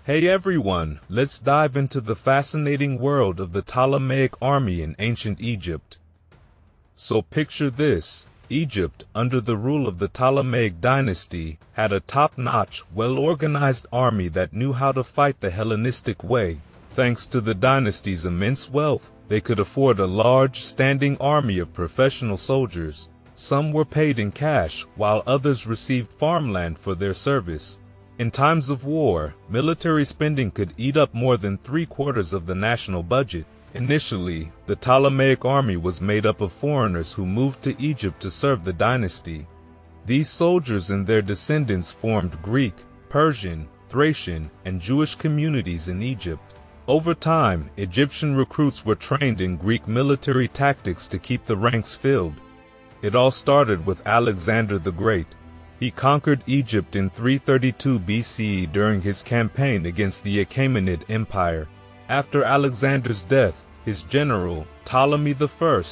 Hey everyone, let's dive into the fascinating world of the Ptolemaic army in ancient Egypt. So picture this: Egypt, under the rule of the Ptolemaic dynasty, had a top-notch, well-organized army that knew how to fight the Hellenistic way. Thanks to the dynasty's immense wealth, they could afford a large, standing army of professional soldiers. Some were paid in cash, while others received farmland for their service. In times of war, military spending could eat up more than 3/4 of the national budget. Initially, the Ptolemaic army was made up of foreigners who moved to Egypt to serve the dynasty. These soldiers and their descendants formed Greek, Persian, Thracian, and Jewish communities in Egypt. Over time, Egyptian recruits were trained in Greek military tactics to keep the ranks filled. It all started with Alexander the Great. He conquered Egypt in 332 BCE during his campaign against the Achaemenid Empire. After Alexander's death, his general, Ptolemy I,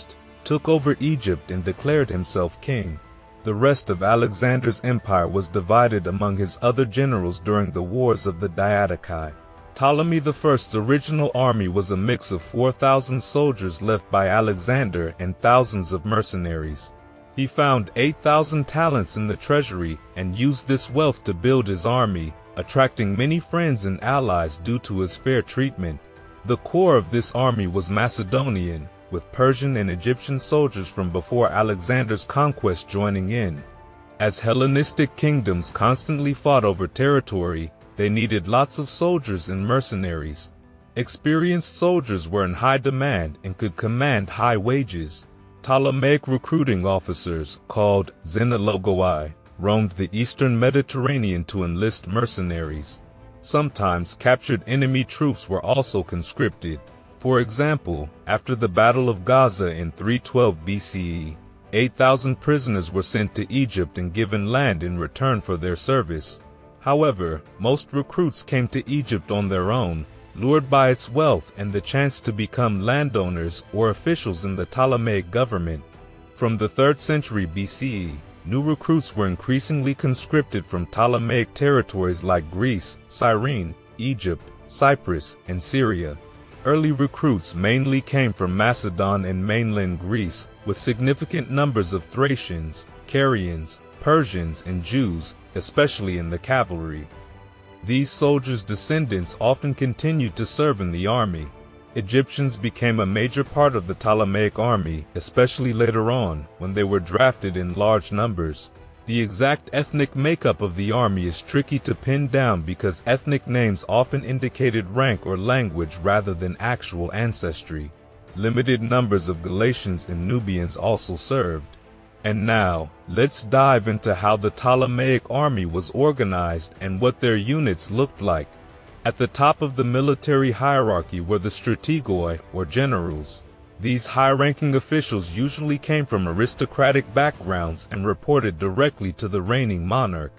took over Egypt and declared himself king. The rest of Alexander's empire was divided among his other generals during the Wars of the Diadochi. Ptolemy I's original army was a mix of 4,000 soldiers left by Alexander and thousands of mercenaries. He found 8,000 talents in the treasury and used this wealth to build his army, attracting many friends and allies due to his fair treatment. The core of this army was Macedonian, with Persian and Egyptian soldiers from before Alexander's conquest joining in. As Hellenistic kingdoms constantly fought over territory, they needed lots of soldiers and mercenaries. Experienced soldiers were in high demand and could command high wages. Ptolemaic recruiting officers, called strategoi, roamed the eastern Mediterranean to enlist mercenaries. Sometimes captured enemy troops were also conscripted. For example, after the Battle of Gaza in 312 BCE, 8,000 prisoners were sent to Egypt and given land in return for their service. However, most recruits came to Egypt on their own, lured by its wealth and the chance to become landowners or officials in the Ptolemaic government. From the 3rd century BCE, new recruits were increasingly conscripted from Ptolemaic territories like Greece, Cyrene, Egypt, Cyprus, and Syria. Early recruits mainly came from Macedon and mainland Greece, with significant numbers of Thracians, Carians, Persians, and Jews, especially in the cavalry. These soldiers' descendants often continued to serve in the army. Egyptians became a major part of the Ptolemaic army, especially later on, when they were drafted in large numbers. The exact ethnic makeup of the army is tricky to pin down because ethnic names often indicated rank or language rather than actual ancestry. Limited numbers of Galatians and Nubians also served. And now, let's dive into how the Ptolemaic army was organized and what their units looked like. At the top of the military hierarchy were the strategoi, or generals. These high-ranking officials usually came from aristocratic backgrounds and reported directly to the reigning monarch.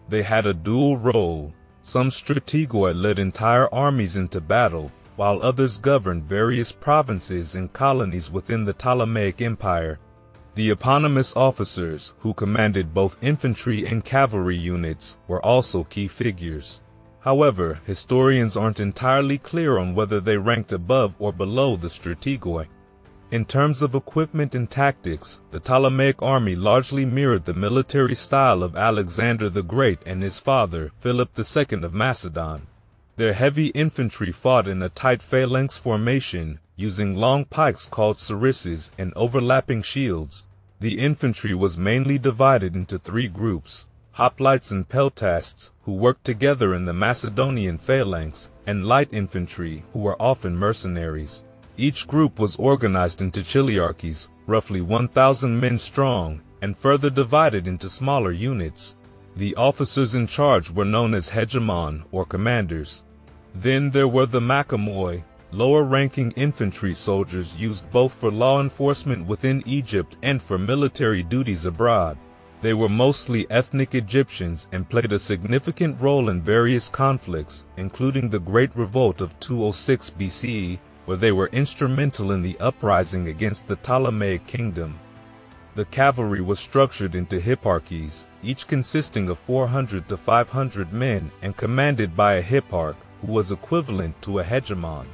They had a dual role. Some strategoi led entire armies into battle, while others governed various provinces and colonies within the Ptolemaic Empire. The eponymous officers, who commanded both infantry and cavalry units, were also key figures. However, historians aren't entirely clear on whether they ranked above or below the strategoi. In terms of equipment and tactics, the Ptolemaic army largely mirrored the military style of Alexander the Great and his father, Philip II of Macedon. Their heavy infantry fought in a tight phalanx formation, using long pikes called sarissas and overlapping shields. The infantry was mainly divided into 3 groups: hoplites and peltasts, who worked together in the Macedonian phalanx, and light infantry, who were often mercenaries. Each group was organized into chiliarchies, roughly 1,000 men strong, and further divided into smaller units. The officers in charge were known as hegemon, or commanders. Then there were the machimoi, lower-ranking infantry soldiers used both for law enforcement within Egypt and for military duties abroad. They were mostly ethnic Egyptians and played a significant role in various conflicts, including the Great Revolt of 206 BCE, where they were instrumental in the uprising against the Ptolemaic kingdom. The cavalry was structured into hipparchies, each consisting of 400 to 500 men and commanded by a hipparch, who was equivalent to a hegemon.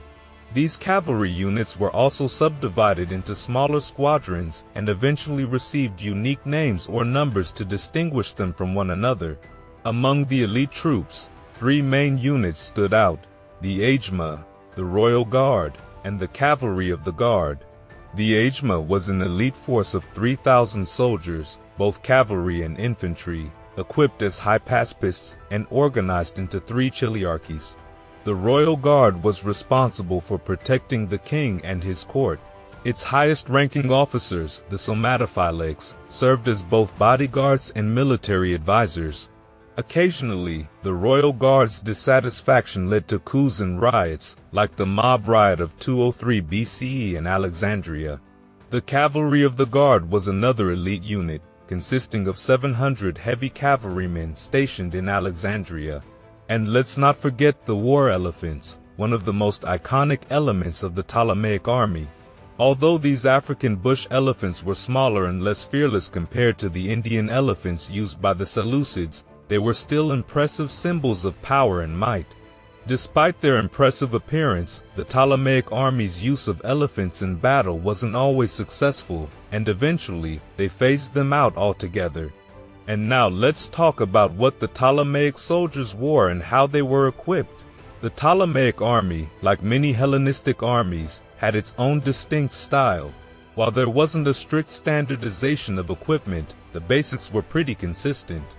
These cavalry units were also subdivided into smaller squadrons and eventually received unique names or numbers to distinguish them from one another. Among the elite troops, three main units stood out: the Agema, the Royal Guard, and the Cavalry of the Guard. The Agema was an elite force of 3,000 soldiers, both cavalry and infantry, equipped as hypaspists and organized into three chiliarchies. The Royal Guard was responsible for protecting the king and his court. Its highest-ranking officers, the somatophylakes, served as both bodyguards and military advisors. Occasionally, the Royal Guard's dissatisfaction led to coups and riots, like the mob riot of 203 BCE in Alexandria. The Cavalry of the Guard was another elite unit, consisting of 700 heavy cavalrymen stationed in Alexandria. And let's not forget the war elephants, one of the most iconic elements of the Ptolemaic army. Although these African bush elephants were smaller and less fearless compared to the Indian elephants used by the Seleucids, they were still impressive symbols of power and might. Despite their impressive appearance, the Ptolemaic army's use of elephants in battle wasn't always successful, and eventually, they phased them out altogether. And now let's talk about what the Ptolemaic soldiers wore and how they were equipped. The Ptolemaic army, like many Hellenistic armies, had its own distinct style. While there wasn't a strict standardization of equipment, the basics were pretty consistent.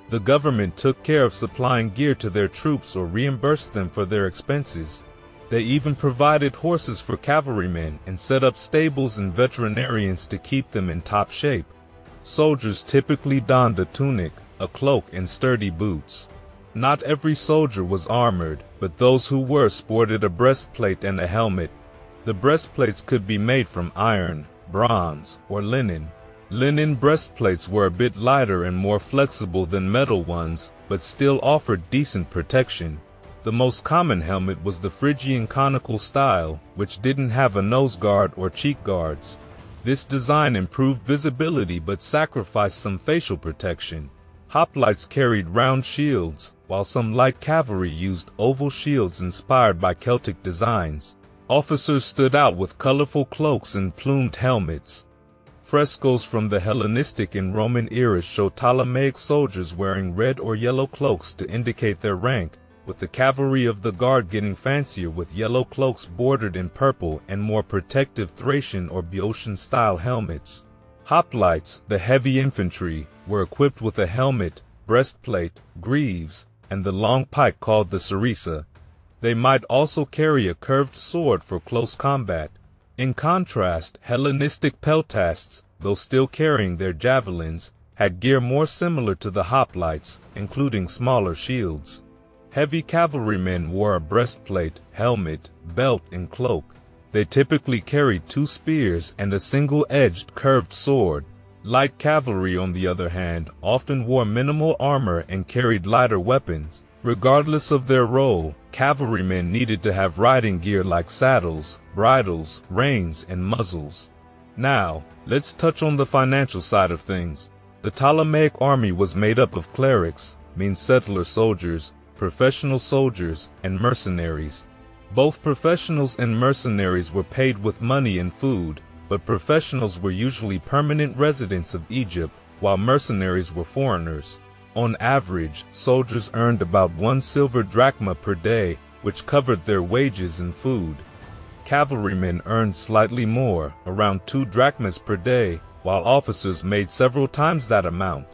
The government took care of supplying gear to their troops or reimbursed them for their expenses. They even provided horses for cavalrymen and set up stables and veterinarians to keep them in top shape. Soldiers typically donned a tunic, a cloak, and sturdy boots. Not every soldier was armored, but those who were sported a breastplate and a helmet. The breastplates could be made from iron, bronze, or linen. Linen breastplates were a bit lighter and more flexible than metal ones, but still offered decent protection. The most common helmet was the Phrygian conical style, which didn't have a nose guard or cheek guards. This design improved visibility but sacrificed some facial protection. Hoplites carried round shields, while some light cavalry used oval shields inspired by Celtic designs. Officers stood out with colorful cloaks and plumed helmets. Frescoes from the Hellenistic and Roman eras show Ptolemaic soldiers wearing red or yellow cloaks to indicate their rank, with the cavalry of the guard getting fancier with yellow cloaks bordered in purple and more protective Thracian or Boeotian-style helmets. Hoplites, the heavy infantry, were equipped with a helmet, breastplate, greaves, and the long pike called the sarissa. They might also carry a curved sword for close combat. In contrast, Hellenistic peltasts, though still carrying their javelins, had gear more similar to the hoplites, including smaller shields. Heavy cavalrymen wore a breastplate, helmet, belt, and cloak. They typically carried 2 spears and a single-edged curved sword. Light cavalry, on the other hand, often wore minimal armor and carried lighter weapons. Regardless of their role, cavalrymen needed to have riding gear like saddles, bridles, reins, and muzzles. Now, let's touch on the financial side of things. The Ptolemaic army was made up of clerics, means settler soldiers, professional soldiers, and mercenaries. Both professionals and mercenaries were paid with money and food, but professionals were usually permanent residents of Egypt, while mercenaries were foreigners. On average, soldiers earned about 1 silver drachma per day, which covered their wages and food. Cavalrymen earned slightly more, around 2 drachmas per day, while officers made several times that amount.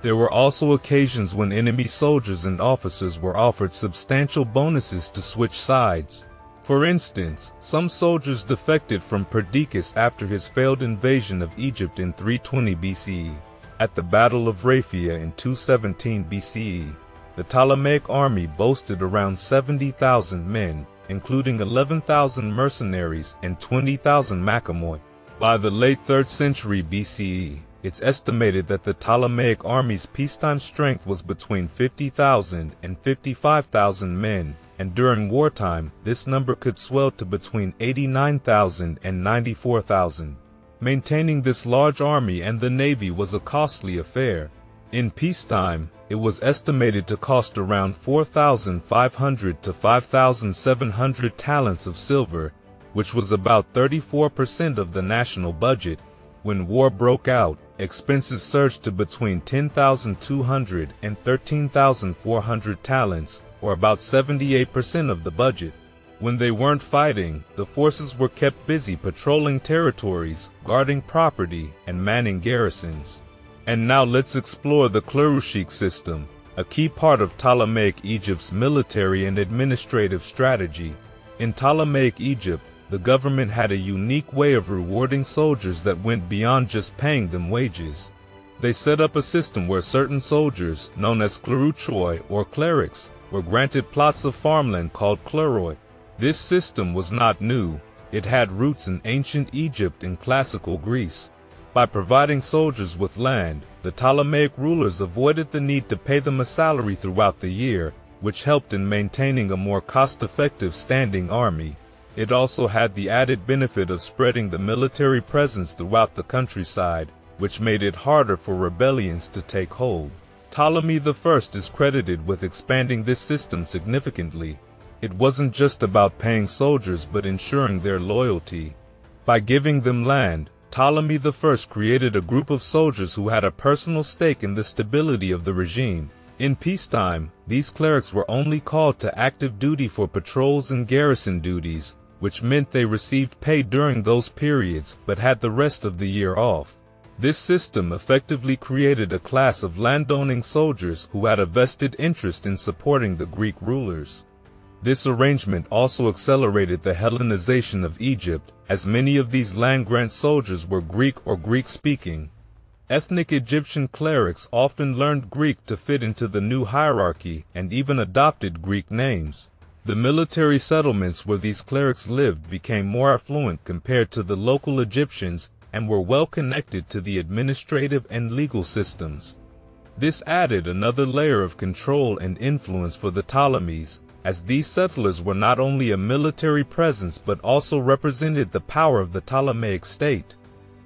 There were also occasions when enemy soldiers and officers were offered substantial bonuses to switch sides. For instance, some soldiers defected from Perdiccas after his failed invasion of Egypt in 320 BCE. At the Battle of Raphia in 217 BCE, the Ptolemaic army boasted around 70,000 men, including 11,000 mercenaries and 20,000 machimoi. By the late 3rd century BCE, it's estimated that the Ptolemaic army's peacetime strength was between 50,000 and 55,000 men, and during wartime, this number could swell to between 89,000 and 94,000. Maintaining this large army and the navy was a costly affair. In peacetime, it was estimated to cost around 4,500 to 5,700 talents of silver, which was about 34% of the national budget. When war broke out, expenses surged to between 10,200 and 13,400 talents, or about 78% of the budget. When they weren't fighting, the forces were kept busy patrolling territories, guarding property, and manning garrisons. And now let's explore the Cleruchic System, a key part of Ptolemaic Egypt's military and administrative strategy. In Ptolemaic Egypt, the government had a unique way of rewarding soldiers that went beyond just paying them wages. They set up a system where certain soldiers, known as Cleruchoi or clerics, were granted plots of farmland called Cleroi. This system was not new. It had roots in ancient Egypt and classical Greece. By providing soldiers with land, the Ptolemaic rulers avoided the need to pay them a salary throughout the year, which helped in maintaining a more cost-effective standing army. It also had the added benefit of spreading the military presence throughout the countryside, which made it harder for rebellions to take hold. Ptolemy I is credited with expanding this system significantly. It wasn't just about paying soldiers but ensuring their loyalty. By giving them land, Ptolemy I created a group of soldiers who had a personal stake in the stability of the regime. In peacetime, these clerics were only called to active duty for patrols and garrison duties, which meant they received pay during those periods but had the rest of the year off. This system effectively created a class of landowning soldiers who had a vested interest in supporting the Greek rulers. This arrangement also accelerated the Hellenization of Egypt, as many of these land-grant soldiers were Greek or Greek-speaking. Ethnic Egyptian clerics often learned Greek to fit into the new hierarchy and even adopted Greek names. The military settlements where these clerics lived became more affluent compared to the local Egyptians and were well connected to the administrative and legal systems. This added another layer of control and influence for the Ptolemies, as these settlers were not only a military presence but also represented the power of the Ptolemaic state.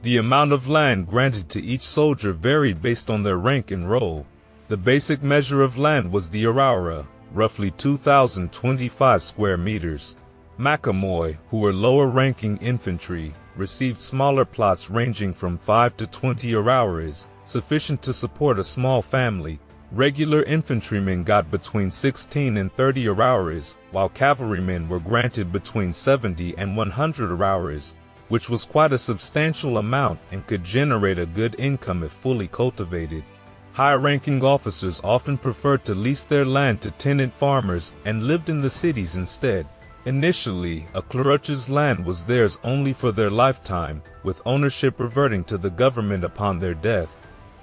The amount of land granted to each soldier varied based on their rank and role. The basic measure of land was the araura, roughly 2,025 square meters. Machimoi, who were lower-ranking infantry, received smaller plots ranging from 5 to 20 arauras, sufficient to support a small family. Regular infantrymen got between 16 and 30 arauras, while cavalrymen were granted between 70 and 100 arauras, which was quite a substantial amount and could generate a good income if fully cultivated. High-ranking officers often preferred to lease their land to tenant farmers and lived in the cities instead. Initially, a cleruch's land was theirs only for their lifetime, with ownership reverting to the government upon their death.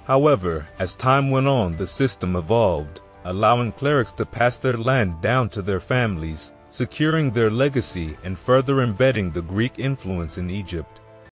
However, as time went on, the system evolved, allowing clerics to pass their land down to their families, securing their legacy and further embedding the Greek influence in Egypt.